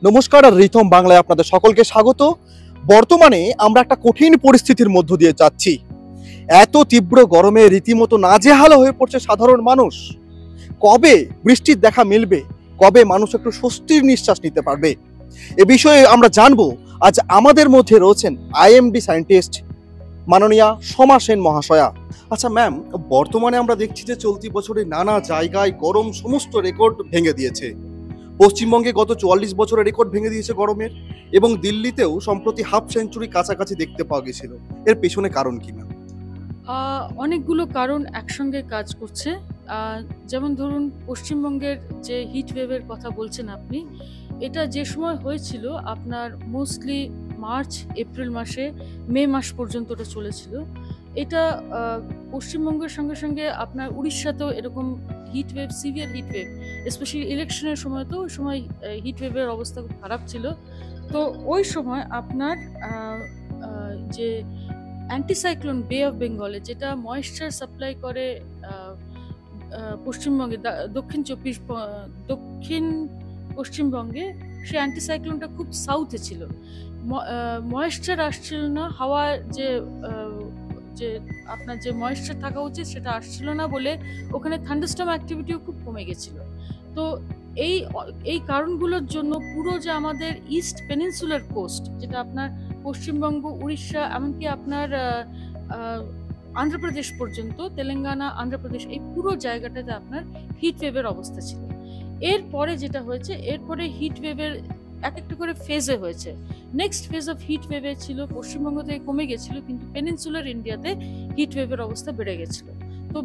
নমস্কার, আর রিথম বাংলায় আপনাদের সকলকে স্বাগত। বর্তমানে আমরা একটা কঠিন পরিস্থিতির মধ্য দিয়ে যাচ্ছি। এত তীব্র গরমে রীতিমতো নাজেহাল হয়ে পড়ছে সাধারণ মানুষ। কবে বৃষ্টির দেখা মিলবে, কবে মানুষ একটু স্বস্তির নিঃশ্বাস নিতে পারবে, এ বিষয়ে আমরা জানবো। আজ আমাদের মধ্যে রয়েছেন আইএমডি সায়েন্টিস্ট মাননীয়া সোমা সেন মহাশয়া। আচ্ছা ম্যাম, বর্তমানে আমরা দেখছি যে চলতি বছরে নানা জায়গায় গরম সমস্ত রেকর্ড ভেঙে দিয়েছে। পশ্চিমবঙ্গে গত ৪৪ বছরের রেকর্ড ভেঙে দিয়েছে গরমের, এবং দিল্লিতেও সম্প্রতি হাফ সেঞ্চুরি কাছাকাছি দেখতে পাওয়া গেছিল। এর পেছনে কারণ কি ম্যাম? অনেকগুলো কারণ একসঙ্গে কাজ করছে। যেমন ধরুন, পশ্চিমবঙ্গের যে হিট ওয়েভের কথা বলছেন আপনি, এটা যে সময় হয়েছিল আপনার মোস্টলি মার্চ এপ্রিল মাসে, মে মাস পর্যন্ত এটা চলেছিল। এটা পশ্চিমবঙ্গের সঙ্গে সঙ্গে আপনার উড়িষ্যাতেও এরকম heat wave, severe heat wave, specially ইলেকশনের সময়, তো ওই সময় হিট ওয়েভের অবস্থা খুব খারাপ ছিল। তো ওই সময় আপনার যে অ্যান্টিসাইক্লোন বে অফ বেঙ্গলে, যেটা ময়েশ্চার সাপ্লাই করে পশ্চিমবঙ্গে, দক্ষিণ পশ্চিমবঙ্গে, সেই অ্যান্টিসাইক্লোনটা খুব সাউথে ছিল। ময়েশ্চার আসছিল না, হাওয়া যে যে আপনার যে ময়েশ্চার থাকা উচিত সেটা আসছিল না বলে ওখানে থান্ডারস্টর্ম অ্যাক্টিভিটিও খুব কমে গেছিল। তো এই এই কারণগুলোর জন্য পুরো যে আমাদের ইস্ট পেনিনসুলার কোস্ট, যেটা আপনার পশ্চিমবঙ্গ, উড়িষ্যা, এমনকি আপনার আন্ধ্রপ্রদেশ পর্যন্ত, তেলেঙ্গানা, আন্ধ্রপ্রদেশ, এই পুরো জায়গাটাতে আপনার হিট ওয়েভের অবস্থা ছিল। এরপরে যেটা হয়েছে, এরপরে হিট ওয়েভের এক একটা করে ফেজে হয়েছে। নেক্সট ফেজ অফ হিট ওয়েভে ছিল পশ্চিমবঙ্গ থেকে কমে গেছিল, কিন্তু পেনিনসুলার ইন্ডিয়াতে হিট ওয়েভের অবস্থা বেড়ে গেছিল। তো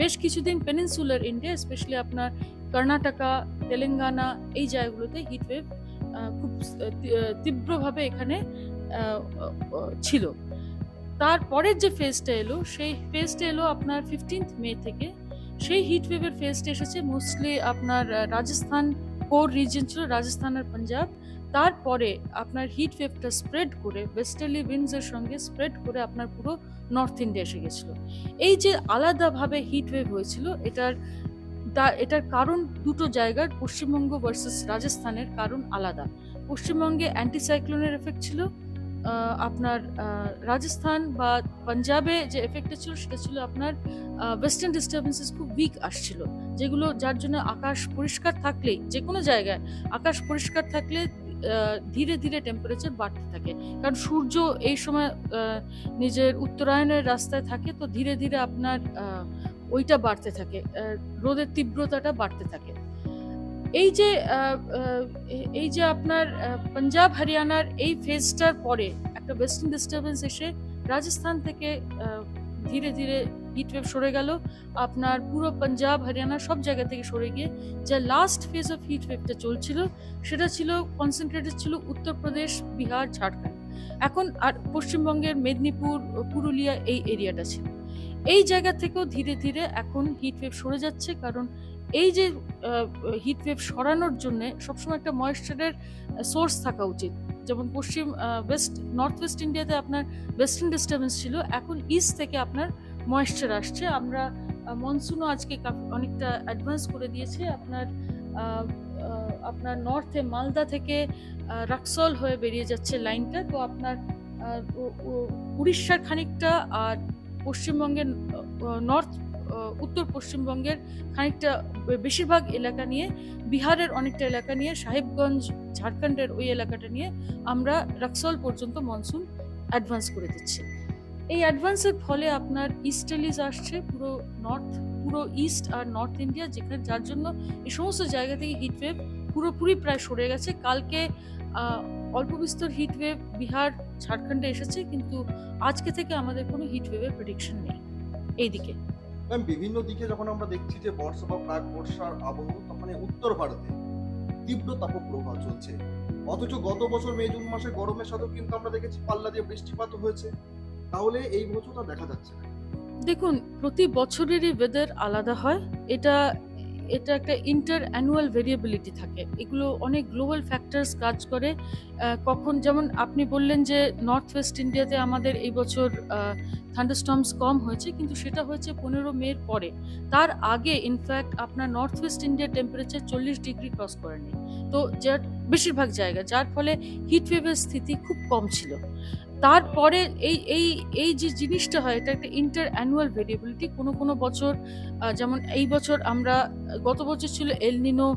বেশ কিছুদিন পেনিনসুলার ইন্ডিয়া, স্পেশালি আপনার কর্ণাটকা, তেলেঙ্গানা, এই জায়গাগুলোতে হিট ওয়েভ খুব তীব্রভাবে এখানে ছিল। তারপরের যে ফেজটা এলো, সেই ফেজটা এলো আপনার 15th মে থেকে। সেই হিট ওয়েভের ফেজটা এসেছে মোস্টলি আপনার রাজস্থান, কোর রিজন ছিল রাজস্থান আর পাঞ্জাব। তারপরে আপনার হিট ওয়েভটা স্প্রেড করে, ওয়েস্টার্লি উইন্ডসের সঙ্গে স্প্রেড করে আপনার পুরো নর্থ ইন্ডিয়া এসে গেছিল। এই যে আলাদাভাবে হিট ওয়েভ হয়েছিল, এটার কারণ দুটো জায়গার, পশ্চিমবঙ্গ ভার্সেস রাজস্থানের কারণ আলাদা। পশ্চিমবঙ্গে অ্যান্টিসাইক্লোনের এফেক্ট ছিল, আপনার রাজস্থান বা পাঞ্জাবে যে এফেক্টটা ছিল সেটা ছিল আপনার ওয়েস্টার্ন ডিস্টারবেন্সেস খুব উইক আসছিল, যেগুলো, যার জন্য আকাশ পরিষ্কার থাকলেই, যে কোনো জায়গায় আকাশ পরিষ্কার থাকলে ধীরে ধীরে টেম্পারেচার বাড়তে থাকে। কারণ সূর্য এই সময় নিজের উত্তরায়ণের রাস্তায় থাকে, তো ধীরে ধীরে আপনার ওইটা বাড়তে থাকে, রোদের তীব্রতাটা বাড়তে থাকে। এই যে আপনার পাঞ্জাব হরিয়ানার এই ফেজটার পরে একটা ওয়েস্টার্ন ডিস্টারবেন্স এসে রাজস্থান থেকে ধীরে ধীরে হিট ওয়েভ সরে গেল, আপনার পুরো পাঞ্জাব হরিয়ানা সব জায়গা থেকে সরে গিয়ে যে লাস্ট ফেজ অফ হিট ওয়েভটা চলছিল, সেটা ছিল কনসেন্ট্রেটেড ছিল উত্তরপ্রদেশ, বিহার, ঝাড়খণ্ড, এখন আর পশ্চিমবঙ্গের মেদিনীপুর, পুরুলিয়া, এই এরিয়াটা ছিল। এই জায়গা থেকেও ধীরে ধীরে এখন হিট ওয়েভ সরে যাচ্ছে, কারণ এই যে হিট ওয়েভ সরানোর জন্য সবসময় একটা ময়েশ্চারের সোর্স থাকা উচিত। যেমন নর্থ ওয়েস্ট ইন্ডিয়াতে আপনার ওয়েস্টার্ন ডিস্টারবেন্স ছিল, এখন ইস্ট থেকে আপনার ময়েশ্চার আসছে। আমরা মনসুনও আজকে অনেকটা অ্যাডভান্স করে দিয়েছে। আপনার নর্থে মালদা থেকে রাক্সল হয়ে বেরিয়ে যাচ্ছে লাইনটা, তো আপনার উড়িষ্যার খানিকটা, আর পশ্চিমবঙ্গের উত্তর পশ্চিমবঙ্গের খানিকটা, বেশিরভাগ এলাকা নিয়ে, বিহারের অনেকটা এলাকা নিয়ে, সাহেবগঞ্জ, ঝাড়খণ্ডের ওই এলাকাটা নিয়ে আমরা রাক্সল পর্যন্ত মনসুন অ্যাডভান্স করে দিচ্ছি। এই অ্যাডভান্সের ফলে আপনার ইস্টার্লিজ আসছে পুরো ইস্ট আর নর্থ ইন্ডিয়া, যেখানে, যার জন্য এই সমস্ত জায়গা থেকে হিট ওয়েভ পুরোপুরি প্রায় সরে গেছে। কালকে অল্প বিস্তর হিট ওয়েভ বিহার, ঝাড়খণ্ডে এসেছে, কিন্তু আজকে থেকে আমাদের কোনো হিট ওয়েভের প্রেডিকশন নেই এইদিকে। ম্যাম, বিভিন্ন দিকে যখন আমরা দেখছি যে বর্ষা বা প্রাক বর্ষার আবহ, তখন উত্তর ভারতে তীব্র তাপপ্রবাহ চলছে, অথচ গত বছর মে জুন মাসে গরমের সাথেও কিন্তু আমরা দেখেছি পাল্লা দিয়ে বৃষ্টিপাত হয়েছে। তাহলে এই বছরটা দেখা যাচ্ছে না। দেখুন, প্রতি বছরেরই ওয়েদার আলাদা হয়। এটা এটা একটা ইন্টার অ্যানুয়াল ভেরিয়েবিলিটি থাকে, এগুলো অনেক গ্লোবাল ফ্যাক্টরস কাজ করে। কখন যেমন আপনি বললেন যে নর্থ ওয়েস্ট ইন্ডিয়াতে আমাদের এই বছর থান্ডারস্টর্মস কম হয়েছে, কিন্তু সেটা হয়েছে 15 মের পরে। তার আগে ইনফ্যাক্ট আপনার নর্থ ওয়েস্ট ইন্ডিয়ার টেম্পারেচার 40 ডিগ্রি ক্রস করেনি, তো যার বেশিরভাগ জায়গা, যার ফলে হিটওয়েভের স্থিতি খুব কম ছিল। তারপরে এই এই এই যে জিনিসটা হয়, এটা একটা ইন্টার অ্যানুয়াল ভেরিয়েবিলিটি। কোনো কোনো বছর যেমন এই বছর আমরা, গত বছর ছিল এলনিনো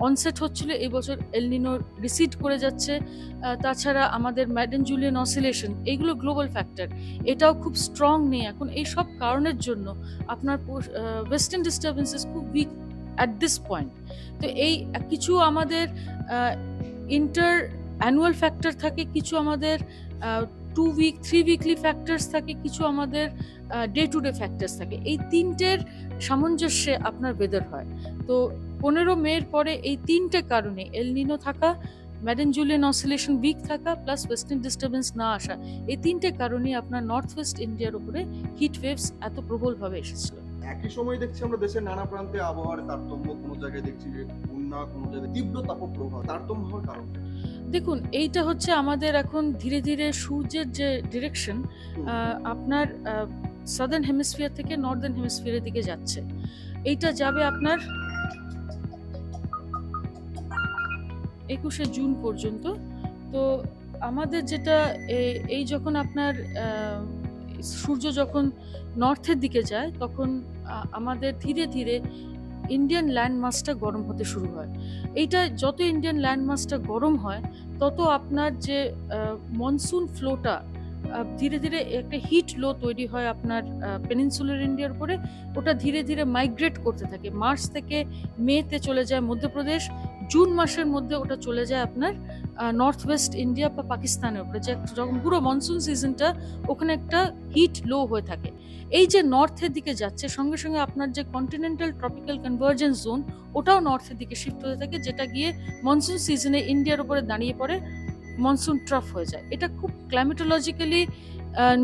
অনসেট হচ্ছিল, এই বছর এলনিনো রিসিড করে যাচ্ছে। তাছাড়া আমাদের ম্যাডেন-জুলিয়ান অসিলেশন, এইগুলো গ্লোবাল ফ্যাক্টর, এটাও খুব স্ট্রং নেই এখন। এই সব কারণের জন্য আপনার ওয়েস্টার্ন ডিস্টারবেন্সেস খুব উইক অ্যাট দিস পয়েন্ট। তো এই কিছু আমাদের ইন্টার অ্যানুয়াল ফ্যাক্টর থাকে, কিছু আমাদের 2 উইক 3 উইকলি ফ্যাক্টরস থাকে, কিছু আমাদের ডে টু ডে ফ্যাক্টরস থাকে। এই তিনটের সামঞ্জস্যে আপনার ওয়েদার হয়। তো 15 মের পরে এই তিনটে কারণে, এলনিনো থাকা, ম্যাডেন-জুলিয়ান অসিলেশন উইক থাকা, প্লাস ওয়েস্টার্ন ডিস্টারবেন্স না আসা, এই তিনটে কারণেই আপনার নর্থ ওয়েস্ট ইন্ডিয়ার উপরে হিট ওয়েভস এত প্রবলভাবে এসেছিল। একই সময় দেখছি আমরা দেশের নানা প্রান্তে আবহাওয়ার তারতম্য, কোনো জায়গায় দেখছি যে বন্যা, কোনো জায়গায় তীব্র তাপপ্রবাহ, তারতম্য হওয়ার কারণ। দেখুন, এইটা হচ্ছে আমাদের এখন ধীরে ধীরে সূর্যের যে ডিরেকশন আপনার সাদার্ন হেমিসফিয়ার থেকে নর্দার্ন হেমিসফিয়ারের দিকে যাচ্ছে। এইটা যাবে আপনার 21শে জুন পর্যন্ত। তো আমাদের যেটা এই যখন আপনার সূর্য যখন নর্থের দিকে যায়, তখন আমাদের ধীরে ধীরে ইন্ডিয়ান ল্যান্ড মাসটা গরম হতে শুরু হয়। এইটা যত ইন্ডিয়ান ল্যান্ড মাসটা গরম হয়, তত আপনার যে মনসুন ফ্লোটা ধীরে ধীরে একটা হিট লো তৈরি হয় আপনার পেনিনসুলার ইন্ডিয়ার উপরে। ওটা ধীরে ধীরে মাইগ্রেট করতে থাকে, মার্চ থেকে মেতে চলে যায় মধ্যপ্রদেশ, জুন মাসের মধ্যে ওটা চলে যায় আপনার নর্থ ওয়েস্ট ইন্ডিয়া বা পাকিস্তানের উপরে। যখন পুরো মনসুন সিজনটা ওখানে একটা হিট লো হয়ে থাকে। এই যে নর্থের দিকে যাচ্ছে, সঙ্গে সঙ্গে আপনার যে কন্টিনেন্টাল ট্রপিক্যাল কনভার্জেন্স জোন, ওটাও নর্থের দিকে শিফট হতে থাকে, যেটা গিয়ে মনসুন সিজনে ইন্ডিয়ার উপরে দাঁড়িয়ে পড়ে, মনসুন ট্রাফ হয়ে যায়। এটা খুব ক্লাইমেটোলজিক্যালি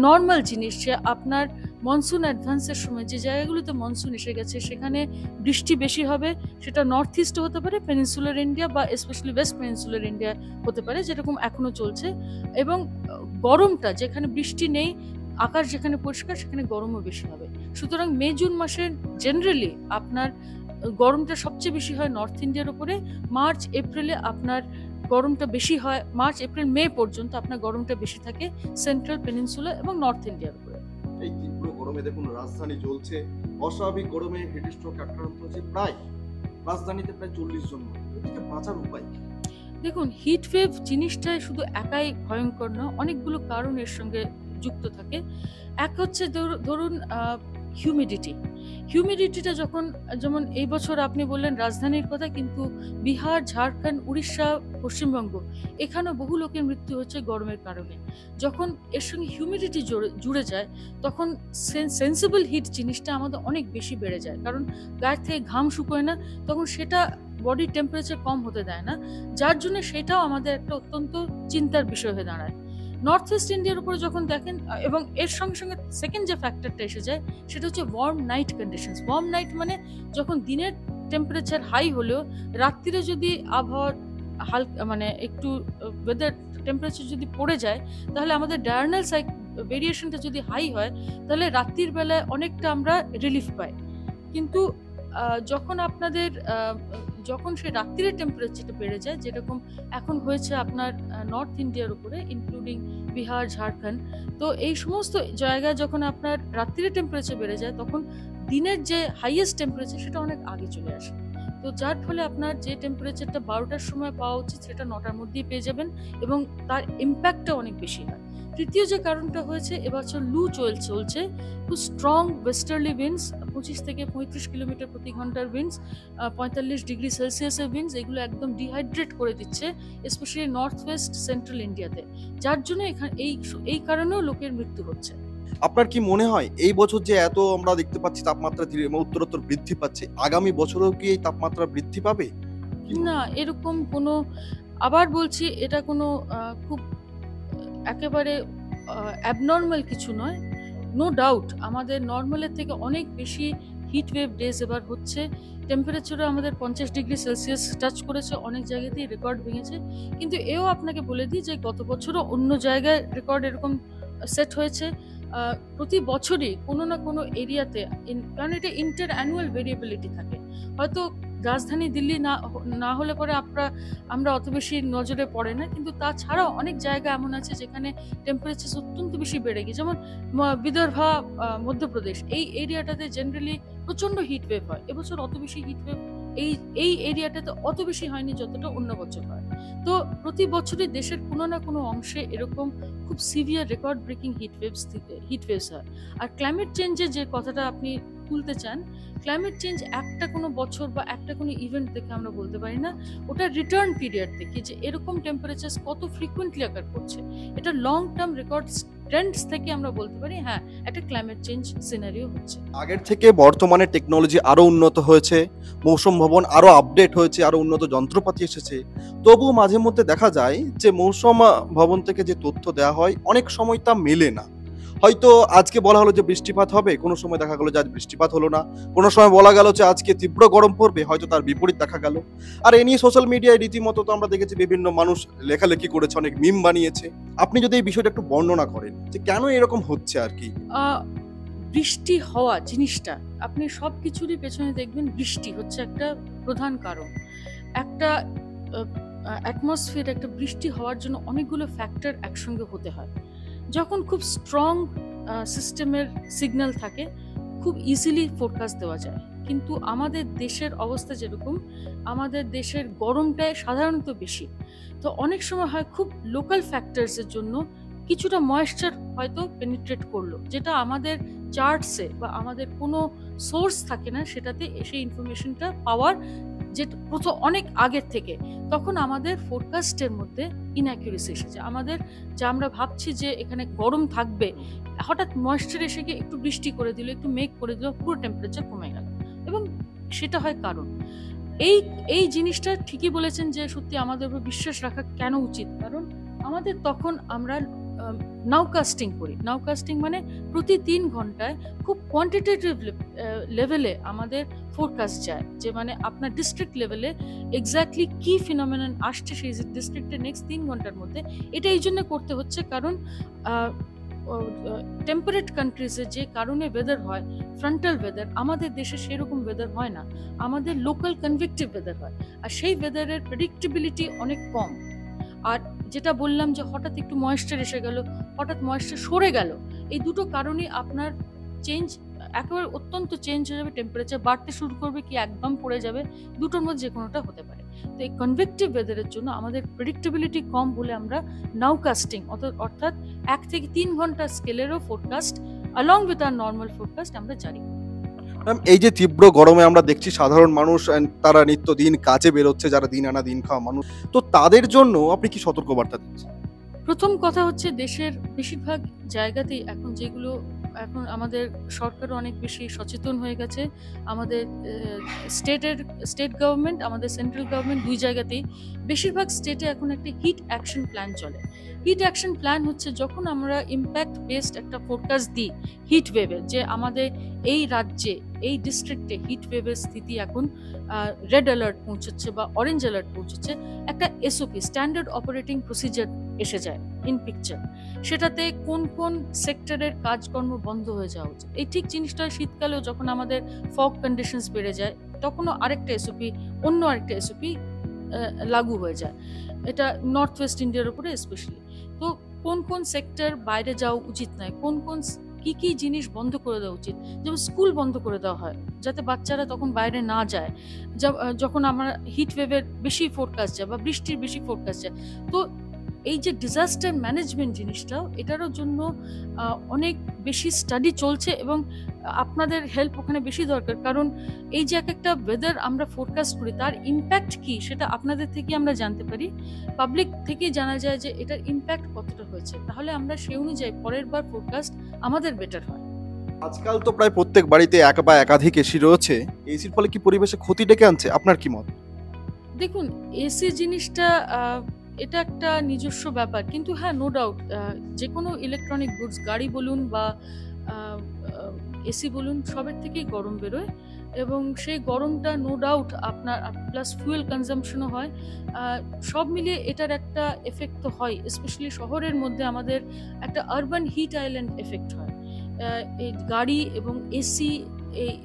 নর্মাল জিনিস যে আপনার মনসুন অ্যাডভান্সের সময় যে জায়গাগুলোতে মনসুন এসে গেছে সেখানে বৃষ্টি বেশি হবে। সেটা নর্থ ইস্টে হতে পারে, পেনিনসুলার ইন্ডিয়া বা স্পেশালি ওয়েস্ট পেনিনসুলার ইন্ডিয়া হতে পারে, যেরকম এখনো চলছে। এবং গরমটা, যেখানে বৃষ্টি নেই, আকাশ যেখানে পরিষ্কার, সেখানে গরমও বেশি হবে। সুতরাং মে জুন মাসে জেনারেলি আপনার গরমটা সবচেয়ে বেশি হয় নর্থ ইন্ডিয়ার উপরে। মার্চ এপ্রিলে আপনার গরমটা বেশি হয়, মার্চ এপ্রিল মে পর্যন্ত আপনার গরমটা বেশি থাকে সেন্ট্রাল পেনিনসুলা এবং নর্থ ইন্ডিয়ার উপরে। এই তীব্র গরমে দেখুন রাজধানী জ্বলছে, অস্বাভাবিক গরমে হিটস্ট্রোক আক্রান্ত হয়েছে প্রায় রাজধানীতে প্রায় 40 জন। এদিকে বাঁচার উপায় কি? দেখুন, হিট ওয়েভ জিনিসটাই শুধু একাই ভয়ঙ্কর না, অনেকগুলো কারণ এর সঙ্গে যুক্ত থাকে। এক হচ্ছে ধরুন হিউমিডিটিটা যখন, যেমন এই বছর আপনি বললেন রাজধানীর কথা, কিন্তু বিহার, ঝাড়খণ্ড, উড়িষ্যা, পশ্চিমবঙ্গ, এখানেও বহু লোকের মৃত্যু হচ্ছে গরমের কারণে। যখন এর সঙ্গে হিউমিডিটি জুড়ে যায়, তখন সেন্সিবল হিট জিনিসটা আমাদের অনেক বেশি বেড়ে যায়, কারণ গায়ের থেকে ঘাম শুকোয় না, তখন সেটা বডির টেম্পারেচার কম হতে দেয় না, যার জন্য সেটাও আমাদের একটা অত্যন্ত চিন্তার বিষয় হয়ে দাঁড়ায়। নর্থ ইস্ট ইন্ডিয়ার উপরে যখন দেখেন, এবং এর সঙ্গে সঙ্গে সেকেন্ড যে ফ্যাক্টরটা এসে যায়, সেটা হচ্ছে warm night conditions. Warm night মানে যখন দিনের টেম্পারেচার হাই হলেও রাত্রিরে যদি আবহাওয়া হালকা, মানে একটু ওয়েদার টেম্পারেচার যদি পড়ে যায়, তাহলে আমাদের ডায়ারনাল ভেরিয়েশনটা যদি হাই হয়, তাহলে রাত্রির বেলায় অনেকটা আমরা রিলিফ পাই। কিন্তু যখন আপনাদের যখন সেই রাত্রির টেম্পারেচারটা বেড়ে যায়, যেরকম এখন হয়েছে আপনার নর্থ ইন্ডিয়ার উপরে, ইনক্লুডিং বিহার, ঝাড়খণ্ড, তো এই সমস্ত জায়গায় যখন আপনার রাত্রির টেম্পারেচার বেড়ে যায়, তখন দিনের যে হাইয়েস্ট টেম্পারেচার সেটা অনেক আগে চলে আসে। তো যার ফলে আপনার যে টেম্পারেচারটা 12টার সময় পাওয়া উচিত, সেটা 9টার মধ্যেই পেয়ে যাবেন, এবং তার ইম্প্যাক্টটা অনেক বেশি হয়। তৃতীয় যে কারণটা হয়েছে, এবছর লু চলছে, খুব স্ট্রং ওয়েস্টার্লি উইন্ডস, 25 থেকে 35 কিলোমিটার প্রতি ঘন্টার উইন্ডস, 45 ডিগ্রি সেলসিয়াসের উইন্ডস, এগুলো একদম ডিহাইড্রেট করে দিচ্ছে স্পেশালি নর্থ ওয়েস্ট সেন্ট্রাল ইন্ডিয়াতে, যার জন্য এখানে এই কারণেও লোকের মৃত্যু হচ্ছে। আপনার কি মনে হয় এই বছর যে এত আমরা দেখতে পাচ্ছি তাপমাত্রা ধীরে উত্তরোত্তর বৃদ্ধি পাচ্ছে, আগামী বছরেও কি এই তাপমাত্রা বৃদ্ধি পাবে? না, এরকম কোনো, আবার বলছি, এটা কোনো খুব একেবারে অ্যাবনর্মাল কিছু নয়। নো ডাউট আমাদের নর্মালের থেকে অনেক বেশি হিট ওয়েভ ডেজ এবার হচ্ছে। টেম্পারেচারও আমাদের 50 ডিগ্রি সেলসিয়াস টাচ করেছে, অনেক জায়গাতেই রেকর্ড ভেঙেছে। কিন্তু এও আপনাকে বলে দিই যে গত বছরও অন্য জায়গায় রেকর্ড এরকম সেট হয়েছে। প্রতি বছরই কোনো না কোনো এরিয়াতে, কারণ এটা ইন্টার অ্যানুয়াল ভেরিয়েবিলিটি থাকে। হয়তো রাজধানী দিল্লি না হলে পরে আমরা অত বেশি নজরে পড়ে না, কিন্তু তাছাড়াও অনেক জায়গা এমন আছে যেখানে টেম্পারেচার অত্যন্ত বেশি বেড়ে গিয়ে, যেমন বিদর্ভা, মধ্যপ্রদেশ, এই এরিয়াটাতে জেনারেলি প্রচন্ড হিট ওয়েভ হয়। এবছর অত বেশি হিট ওয়েভ এই এরিয়াটাতে অত বেশি হয়নি যতটা অন্য বছর হয়। তো প্রতি বছরই দেশের কোনো না কোনো অংশে এরকম খুব severe record breaking heat waves হয়। আর ক্লাইমেট চেঞ্জের যে কথাটা আপনি তুলতে চান, ক্লাইমেট চেঞ্জ একটা কোনো বছর বা একটা কোনো ইভেন্ট দেখে আমরা বলতে পারি না, ওটা রিটার্ন পিরিয়ড দেখি যে এরকম টেম্পারেচার কত ফ্রিকুয়েন্টলি আকার করছে। এটা লং টার্ম রেকর্ড ট্রেন্ডস থেকে আমরা বলতে পারি হ্যাঁ একটা ক্লাইমেট চেঞ্জ সিনারিও হচ্ছে। আগের থেকে বর্তমানে টেকনোলজি আরো উন্নত হয়েছে, মৌসুম ভবন আরো আপডেট হয়েছে, আরো উন্নত যন্ত্রপাতি এসেছে। তবুও মাঝে মধ্যে দেখা যায় যে মৌসুম ভবন থেকে যে তথ্য দেওয়া হয় অনেক সময় তা মেলে না। হয়তো আজকে বলা হলো যে বৃষ্টিপাত হবে, কোনো সময় দেখা গেল যে আজ বৃষ্টিপাত হলো না, কোনো সময় বলা গেল যে আজকে তীব্র গরম পড়বে, হয়তো তার বিপরীত দেখা গেল। আর এ নিয়ে সোশ্যাল মিডিয়ায় রীতিমতো তো আমরা দেখেছি বিভিন্ন মানুষ লেখালেখি করেছে, অনেক মিম বানিয়েছে। আপনি যদি এই বিষয়টা একটু বর্ণনা করেন যে কেন এরকম হচ্ছে আর কি। বৃষ্টি হওয়া জিনিসটা, আপনি সব কিছুরই পেছনে দেখবেন বৃষ্টি হচ্ছে একটা প্রধান কারণ। একটা অ্যাটমসফিয়ার, একটা বৃষ্টি হওয়ার জন্য অনেকগুলো ফ্যাক্টর একসঙ্গে হতে হয়। যখন খুব স্ট্রং সিস্টেমের সিগন্যাল থাকে খুব ইজিলি ফোরকাস্ট দেওয়া যায়। কিন্তু আমাদের দেশের অবস্থা যেরকম, আমাদের দেশের গরমটায় সাধারণত বেশি, তো অনেক সময় হয় খুব লোকাল ফ্যাক্টরসের জন্য কিছুটা ময়েশ্চার হয়তো পেনিট্রেট করলো, যেটা আমাদের চার্টসে বা আমাদের কোনো সোর্স থাকে না সেটাতে সেই ইনফরমেশনটা পাওয়ার, যেটা প্রথম অনেক আগের থেকে, তখন আমাদের ফোরকাস্টের মধ্যে ইনঅ্যাকুরেসি এসেছে। আমাদের যা আমরা ভাবছি যে এখানে গরম থাকবে, হঠাৎ ময়েশ্চার এসে গিয়ে একটু বৃষ্টি করে দিল, একটু মেঘ করে দিল, পুরো টেম্পারেচার কমে গেল। এবং সেটা হয় কারণ এই জিনিসটা ঠিকই বলেছেন যে সত্যি আমাদের উপর বিশ্বাস রাখা কেন উচিত, কারণ আমাদের তখন আমরা নাউকাস্টিং করি। নাউকাস্টিং মানে প্রতি 3 ঘন্টায় খুব কোয়ান্টিটেটিভ লেভেলে আমাদের ফোরকাস্ট যায়, যে মানে আপনার ডিস্ট্রিক্ট লেভেলে এক্স্যাক্টলি কি ফিনোমেনন আসছে সেই ডিস্ট্রিক্টের নেক্সট 3 ঘন্টার মধ্যে। এটা এই জন্য করতে হচ্ছে কারণ টেম্পারেট কান্ট্রিজে যে কারণে ওয়েদার হয় ফ্রন্টাল ওয়েদার, আমাদের দেশে সেরকম ওয়েদার হয় না, আমাদের লোকাল কনভেক্টিভ ওয়েদার হয়। আর সেই ওয়েদারের প্রেডিক্টেবিলিটি অনেক কম। আর যেটা বললাম যে হঠাৎ একটু ময়েশ্চার এসে গেল, হঠাৎ ময়েশ্চার সরে গেল, এই দুটো কারণে আপনার চেঞ্জ একেবারে অত্যন্ত চেঞ্জ হয়ে যাবে, টেম্পারেচার বাড়তে শুরু করবে কি একদম পড়ে যাবে, দুটোর মধ্যে যে কোনোটা হতে পারে। তো এই কনভেক্টিভ ওয়েদারের জন্য আমাদের প্রেডিক্টেবিলিটি কম বলে আমরা নাউকাস্টিং অর্থাৎ 1 থেকে 3 ঘন্টা স্কেলেরও forecast along with our normal forecast আমরা জারি করি। এই যে তীব্র গরমে আমরা দেখছি সাধারণ মানুষ তারা নিত্যদিন কাজে বেরোচ্ছে, যারা দিন আনা দিন খাওয়া মানুষ, তো তাদের জন্য আপনি কি সতর্কবার্তা দিচ্ছেন? প্রথম কথা হচ্ছে দেশের বেশিরভাগ জায়গাতেই এখন আমাদের সরকারও অনেক বেশি সচেতন হয়ে গেছে। আমাদের স্টেট গভর্নমেন্ট, আমাদের সেন্ট্রাল গভর্নমেন্ট, দুই জায়গাতেই বেশিরভাগ স্টেটে এখন একটা হিট অ্যাকশন প্ল্যান চলে। হিট অ্যাকশন প্ল্যান হচ্ছে যখন আমরা ইম্প্যাক্ট বেসড একটা ফোরকাস্ট দিই হিট ওয়েভের, যে আমাদের এই রাজ্যে এই ডিস্ট্রিক্টে হিট ওয়েভের স্থিতি এখন রেড অ্যালার্ট পৌঁছচ্ছে বা অরেঞ্জ অ্যালার্ট পৌঁছচ্ছে, একটা এসওপি স্ট্যান্ডার্ড অপারেটিং প্রসিজার এসে যায় ইন পিকচার। সেটাতে কোন কোন সেক্টরের কাজকর্ম বন্ধ হয়ে যাওয়া উচিত। এই ঠিক জিনিসটা শীতকালেও যখন আমাদের ফগ কন্ডিশনস বেড়ে যায় তখনও অন্য আরেকটা এসওপি লাগু হয়ে যায়। এটা নর্থ ওয়েস্ট ইন্ডিয়ার উপরে স্পেশালি। তো কোন কোন সেক্টর বাইরে যাওয়া উচিত নয়, কোন কোন কি কি জিনিস বন্ধ করে দেওয়া উচিত, যেমন স্কুল বন্ধ করে দেওয়া হয় যাতে বাচ্চারা তখন বাইরে না যায় যখন আমরা হিট ওয়েভের বেশি ফোরকাস্ট যায় বা বৃষ্টির বেশি ফোরকাস্ট যায়। তো এই যে ডিজাস্টার ম্যানেজমেন্ট জিনিসটাও, এটারও জন্য অনেক বেশি স্টাডি চলছে এবং আপনাদের হেল্প ওখানে বেশি দরকার, কারণ এই যে একটা ওয়েদার আমরা ফোরকাস্ট করি তার ইম্প্যাক্ট কি সেটা আপনাদের থেকে আমরা জানতে পারি, পাবলিক থেকে জানা যায় যে এটার ইম্প্যাক্ট কতটা হয়েছে, তাহলে আমরা সেই অনুযায়ী পরের বার ফোরকাস্ট আমাদের বেটার হয়। আজকাল তো প্রায় প্রত্যেক বাড়িতে এক বা একাধিক এসি রয়েছে, এসির ফলে কি পরিবেশে ক্ষতি ডেকে আনছে, আপনার কি মত? দেখুন, এসি জিনিসটা এটা একটা নিজস্ব ব্যাপার, কিন্তু হ্যাঁ নো ডাউট যে কোনো ইলেকট্রনিক গুডস, গাড়ি বলুন বা এসি বলুন, সবের থেকেই গরম বেরোয় এবং সেই গরমটা নো ডাউট আপনার প্লাস ফুয়েল কনজাম্পশনও হয়। সব মিলিয়ে এটার একটা এফেক্ট তো হয়, স্পেশালি শহরের মধ্যে আমাদের একটা আরবান হিট আইল্যান্ড এফেক্ট হয়। এই গাড়ি এবং এসি,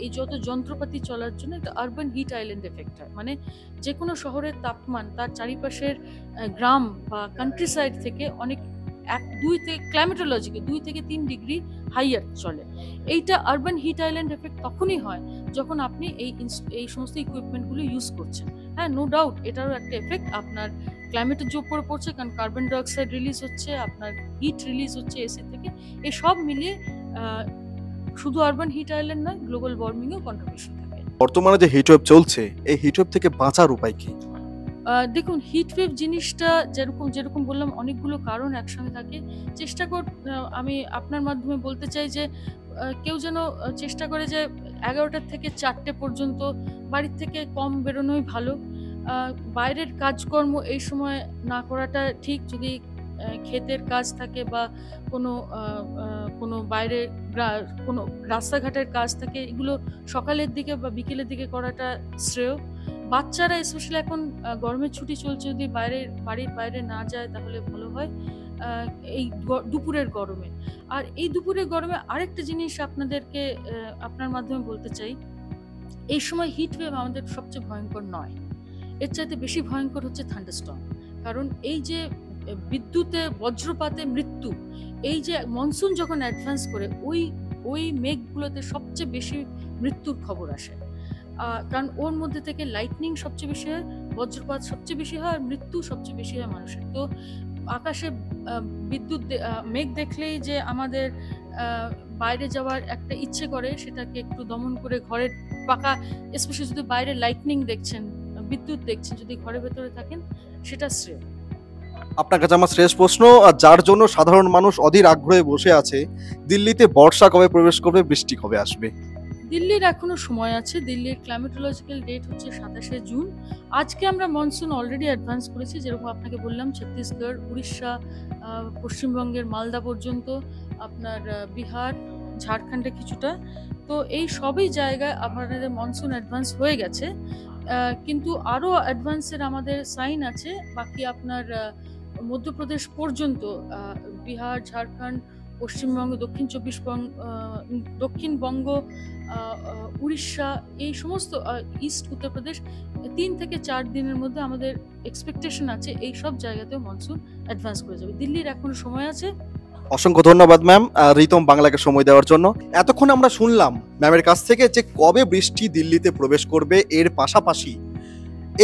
এই যত যন্ত্রপাতি চলার জন্য একটা আরবান হিট আইল্যান্ড এফেক্ট হয়। মানে যে কোনো শহরের তাপমান তার চারিপাশের গ্রাম বা কান্ট্রি সাইড থেকে অনেক 2 থেকে ক্লাইমেটোলজিকে 2 থেকে 3 ডিগ্রি হাইয়ার চলে। এইটা আরবান হিট আইল্যান্ড এফেক্ট তখনই হয় যখন আপনি এই সমস্ত ইকুইপমেন্টগুলো ইউজ করছেন। হ্যাঁ, নো ডাউট এটারও একটা এফেক্ট আপনার ক্লাইমেটের উপরে পড়ছে, কারণ কার্বন ডাইঅক্সাইড রিলিজ হচ্ছে, আপনার হিট রিলিজ হচ্ছে এসি থেকে। এই সব মিলিয়ে শুধু আরবান হিট আইল্যান্ড নয়, গ্লোবাল ওয়ার্মিংয়েও কন্ট্রিবিউশন থাকে। বর্তমানে যে হিটওয়েভ চলছে, এই হিটওয়েভ থেকে বাঁচার উপায় কি? দেখুন, হিটওয়েভ জিনিসটা যেরকম বললাম, অনেকগুলো কারণ একসঙ্গে থাকে। আমি আপনার মাধ্যমে বলতে চাই যে কেউ যেন চেষ্টা করে যে 11টার থেকে 4টে পর্যন্ত বাড়ির থেকে কম বেরোনোই ভালো। বাইরের কাজকর্ম এই সময় না করাটা ঠিক। যদি ক্ষেতের কাজ থাকে বা কোনো বাইরে কোনো রাস্তাঘাটের কাজ থাকে, এগুলো সকালের দিকে বা বিকেলের দিকে করাটা শ্রেয়। বাচ্চারা স্পেশালি এখন গরমের ছুটি চলছে, যদি বাড়ির বাইরে না যায় তাহলে ভালো হয় এই দুপুরের গরমে। আর এই দুপুরের গরমে আরেকটা জিনিস আপনাদেরকে আপনার মাধ্যমে বলতে চাই, এই সময় হিট ওয়েভ আমাদের সবচেয়ে ভয়ঙ্কর নয়, এর চাইতে বেশি ভয়ঙ্কর হচ্ছে থান্ডারস্টর্ম। কারণ এই যে বিদ্যুতে বজ্রপাতে মৃত্যু, এই যে মনসুন যখন অ্যাডভান্স করে ওই মেঘগুলোতে সবচেয়ে বেশি মৃত্যুর খবর আসে। কারণ ওর মধ্যে থেকে লাইটনিং সবচেয়ে বেশি হয়, বজ্রপাত সবচেয়ে বেশি হয়, আর মৃত্যু সবচেয়ে বেশি হয় মানুষের। তো আকাশে মেঘ দেখলেই যে আমাদের বাইরে যাওয়ার একটা ইচ্ছে করে, সেটাকে একটু দমন করে ঘরের পাকা, স্পেশালি যদি বাইরে লাইটনিং দেখছেন, বিদ্যুৎ দেখছেন, যদি ঘরের ভেতরে থাকেন, সেটা শ্রেয়। আপনার কাছে আমার শেষ প্রশ্ন, আর যার জন্য সাধারণ মানুষ অধীর আগ্রহে বসে আছে, দিল্লিতে বর্ষা কবে প্রবেশ করবে, বৃষ্টি কবে আসবে? দিল্লির এখনো সময় আছে। দিল্লির ক্লাইমেটোলজিক্যাল ডেট হচ্ছে 27শে জুন। আজকে আমরা মনসুন অলরেডি অ্যাডভান্স করেছি, যেরকম আপনাকে বললাম, ছত্তিশগড়, উড়িষ্যা, পশ্চিমবঙ্গের মালদা পর্যন্ত, আপনার বিহার, ঝাড়খণ্ডে কিছুটা। তো এই সবই জায়গায় আমাদের মনসুন অ্যাডভান্স হয়ে গেছে, কিন্তু আরও অ্যাডভান্সের আমাদের সাইন আছে। বাকি আপনার মধ্যপ্রদেশ পর্যন্ত, বিহার, ঝাড়খণ্ড, পশ্চিমবঙ্গ, দক্ষিণবঙ্গ, উড়িষ্যা, এই সমস্ত ইস্ট উত্তরপ্রদেশ, 3 থেকে 4 দিনের মধ্যে আমাদের এক্সপেকটেশন আছে এই সব জায়গাতেও মনসুন অ্যাডভান্স করে যাবে। দিল্লির এখনো সময় আছে। অসংখ্য ধন্যবাদ ম্যাম, রিতম বাংলাকে সময় দেওয়ার জন্য। এতক্ষণ আমরা শুনলাম ম্যামের কাছ থেকে যে কবে বৃষ্টি দিল্লিতে প্রবেশ করবে, এর পাশাপাশি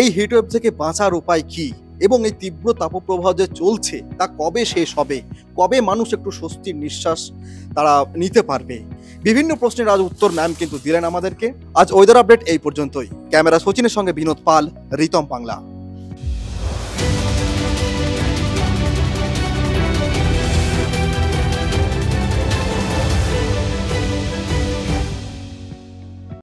এই হিটওয়েভ থেকে বাঁচার উপায় কি, এবং এই তীব্র তাপপ্রবাহ যে চলছে তা কবে শেষ হবে, কবে মানুষ একটু স্বস্তির নিঃশ্বাস তারা নিতে পারবে। বিভিন্ন প্রশ্নের আজ উত্তর ম্যাম কিন্তু দিলেন আমাদেরকে। আজ ওয়েদার আপডেট এই পর্যন্তই। ক্যামেরা সচিনের সঙ্গে বিনোদ পাল, রিতম বাংলা।